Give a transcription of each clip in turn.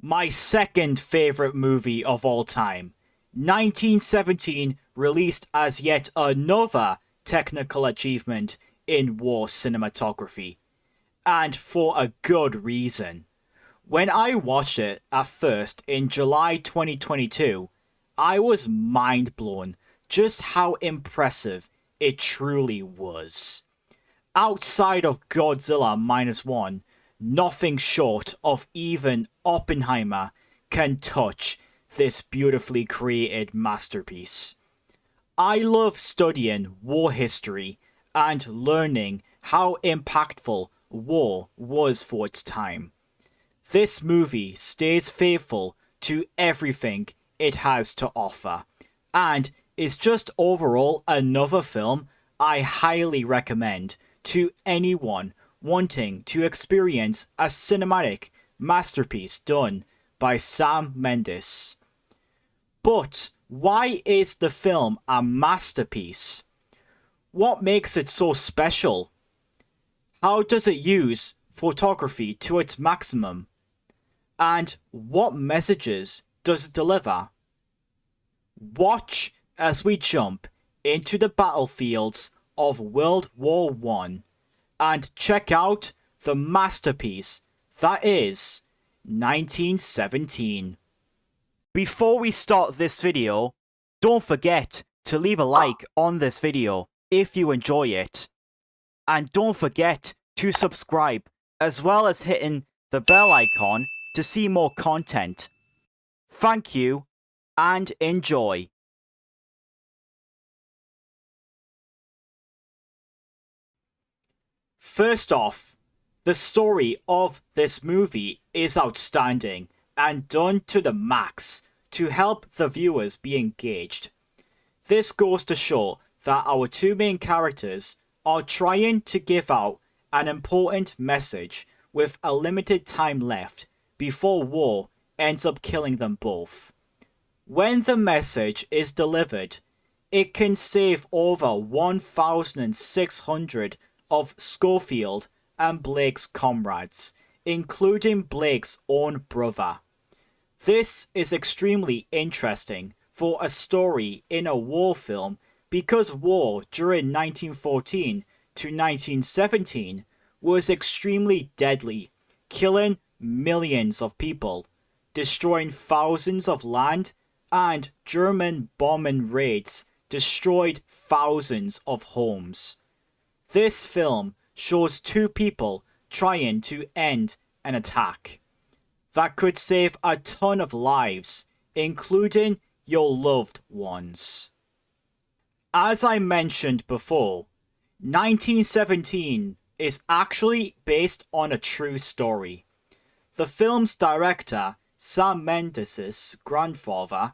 My second favorite movie of all time. 1917 released as yet another technical achievement in war cinematography. And for a good reason. When I watched it at first in July 2022, I was mind blown just how impressive it truly was. Outside of Godzilla Minus One, nothing short of even Oppenheimer can touch this beautifully created masterpiece. I love studying war history and learning how impactful war was for its time. This movie stays faithful to everything it has to offer, and is just overall another film I highly recommend to anyone wanting to experience a cinematic masterpiece done by Sam Mendes. But why is the film a masterpiece? What makes it so special? How does it use photography to its maximum? And what messages does it deliver? Watch as we jump into the battlefields of World War One and check out the masterpiece that is 1917. Before we start this video, don't forget to leave a like on this video if you enjoy it. And don't forget to subscribe as well as hitting the bell icon to see more content. Thank you and enjoy. First off, the story of this movie is outstanding and done to the max to help the viewers be engaged. This goes to show that our two main characters are trying to give out an important message with a limited time left before war ends up killing them both. When the message is delivered, it can save over 1,600 of Schofield and Blake's comrades, including Blake's own brother. This is extremely interesting for a story in a war film because war during 1914 to 1917 was extremely deadly, killing millions of people, destroying thousands of land, and German bombing raids destroyed thousands of homes. This film shows two people trying to end an attack that could save a ton of lives, including your loved ones. As I mentioned before, 1917 is actually based on a true story. The film's director, Sam Mendes' grandfather,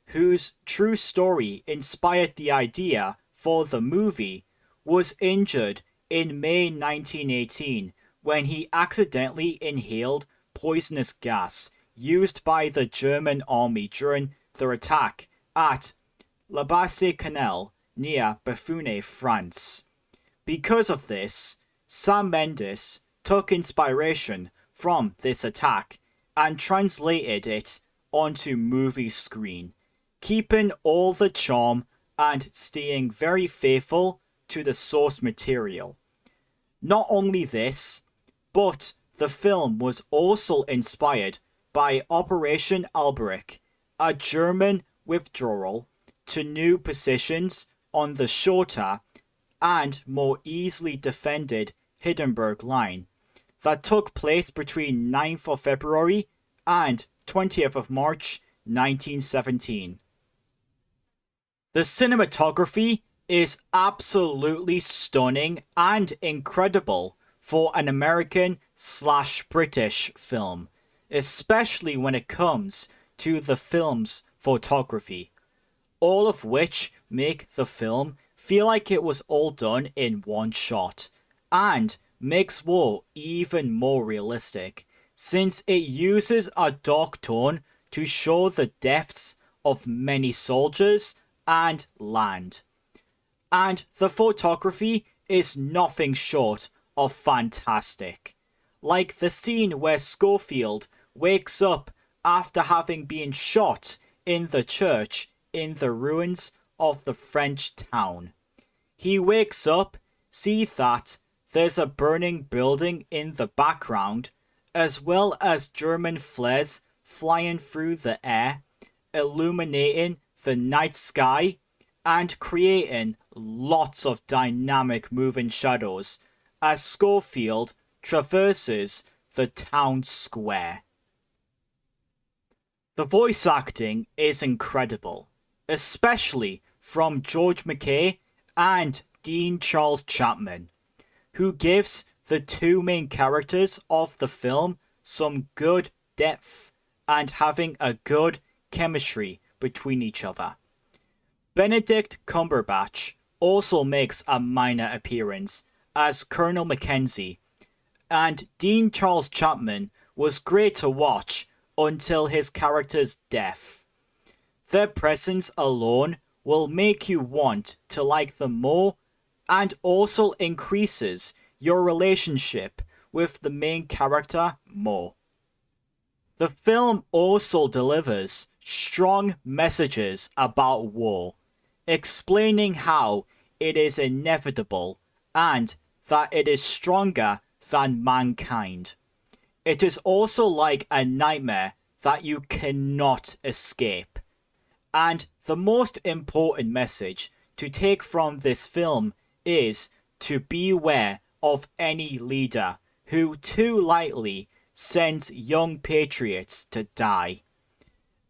whose true story inspired the idea for the movie, was injured in May 1918 when he accidentally inhaled poisonous gas used by the German army during their attack at La Basse-Canal near Béthune, France. Because of this, Sam Mendes took inspiration from this attack and translated it onto movie screen, keeping all the charm and staying very faithful to the source material. Not only this, but the film was also inspired by Operation Albrecht, a German withdrawal to new positions on the shorter and more easily defended Hindenburg Line that took place between 9th of February and 20th of March 1917. The cinematography is absolutely stunning and incredible for an American/British film, especially when it comes to the film's photography, all of which make the film feel like it was all done in one shot, and makes war even more realistic, since it uses a dark tone to show the deaths of many soldiers and land. And the photography is nothing short of fantastic. Like the scene where Schofield wakes up after having been shot in the church in the ruins of the French town. He wakes up, sees that there's a burning building in the background, as well as German flares flying through the air, illuminating the night sky and creating lots of dynamic moving shadows as Schofield traverses the town square. The voice acting is incredible, especially from George McKay and Dean Charles Chapman, who gives the two main characters of the film some good depth and having a good chemistry between each other. Benedict Cumberbatch also makes a minor appearance as Colonel Mackenzie, and Dean Charles Chapman was great to watch until his character's death. Their presence alone will make you want to like them more and also increases your relationship with the main character more. The film also delivers strong messages about war, explaining how it is inevitable and that it is stronger than mankind. It is also like a nightmare that you cannot escape. And the most important message to take from this film is to beware of any leader who too lightly sends young patriots to die.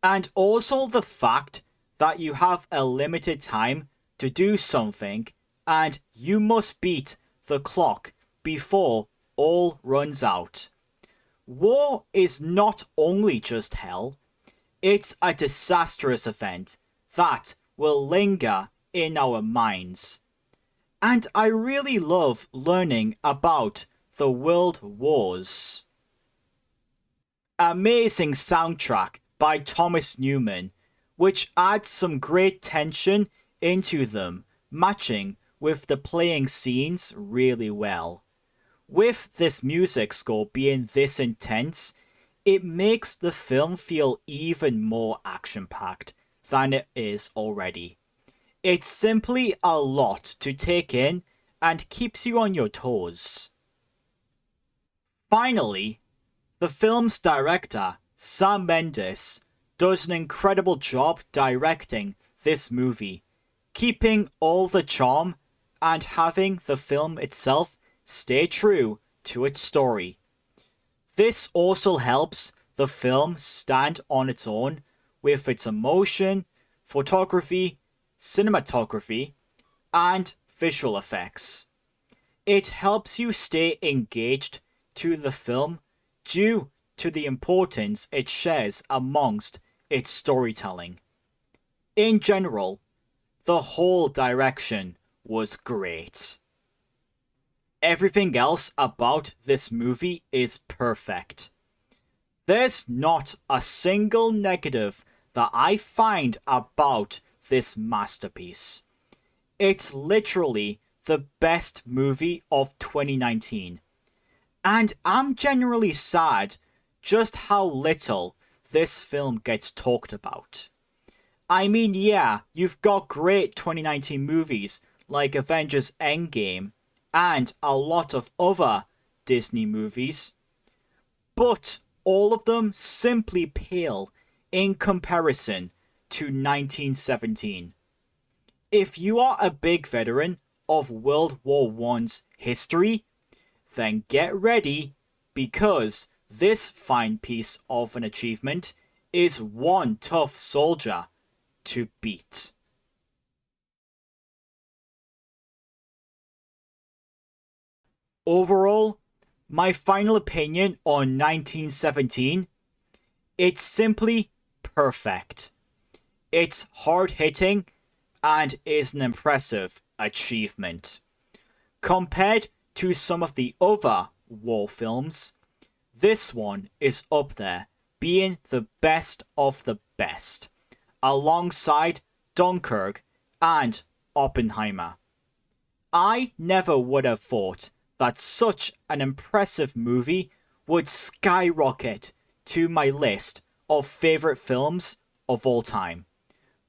And also the fact that you have a limited time to do something and you must beat the clock before all runs out. War is not only just hell, it's a disastrous event that will linger in our minds. And I really love learning about the world wars. Amazing soundtrack by Thomas Newman, which adds some great tension into them, matching with the playing scenes really well. With this music score being this intense, it makes the film feel even more action-packed than it is already. It's simply a lot to take in and keeps you on your toes. Finally, the film's director, Sam Mendes, does an incredible job directing this movie, keeping all the charm and having the film itself stay true to its story. This also helps the film stand on its own with its emotion, photography, cinematography, and visual effects. It helps you stay engaged to the film due to the importance it shares amongst its storytelling. In general, the whole direction was great. Everything else about this movie is perfect. There's not a single negative that I find about this masterpiece. It's literally the best movie of 2019. And I'm genuinely sad just how little this film gets talked about. I mean, yeah, you've got great 2019 movies like Avengers Endgame and a lot of other Disney movies, but all of them simply pale in comparison to 1917. If you are a big veteran of World War I's history, then get ready, because this fine piece of an achievement is one tough soldier to beat. Overall, my final opinion on 1917, it's simply perfect. It's hard-hitting and is an impressive achievement. Compared to some of the other war films, this one is up there, being the best of the best, alongside Dunkirk and Oppenheimer. I never would have thought that such an impressive movie would skyrocket to my list of favorite films of all time.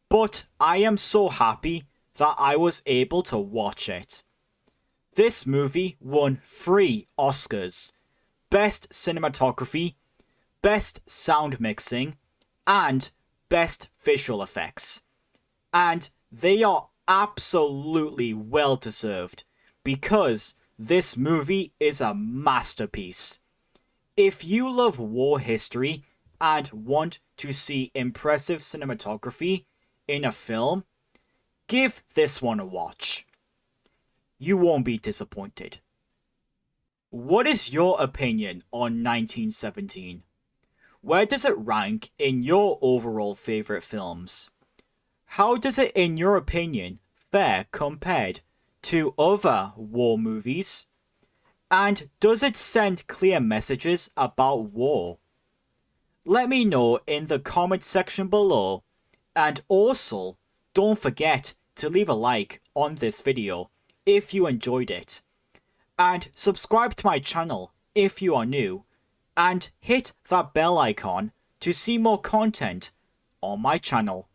But I am so happy that I was able to watch it. This movie won 3 Oscars: Best Cinematography, Best Sound Mixing, and Best Visual Effects. And they are absolutely well deserved because this movie is a masterpiece. If you love war history and want to see impressive cinematography in a film, give this one a watch. You won't be disappointed. What is your opinion on 1917? Where does it rank in your overall favorite films? How does it, in your opinion, fare compared to other war movies? And does it send clear messages about war? Let me know in the comment section below, and also don't forget to leave a like on this video if you enjoyed it, and subscribe to my channel if you are new, and hit that bell icon to see more content on my channel.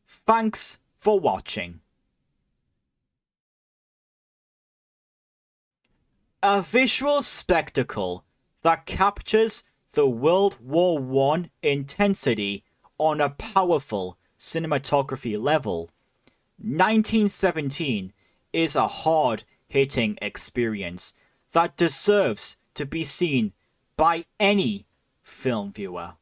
Thanks for watching. A visual spectacle that captures the World War I intensity on a powerful cinematography level, 1917 is a hard-hitting experience that deserves to be seen by any film viewer.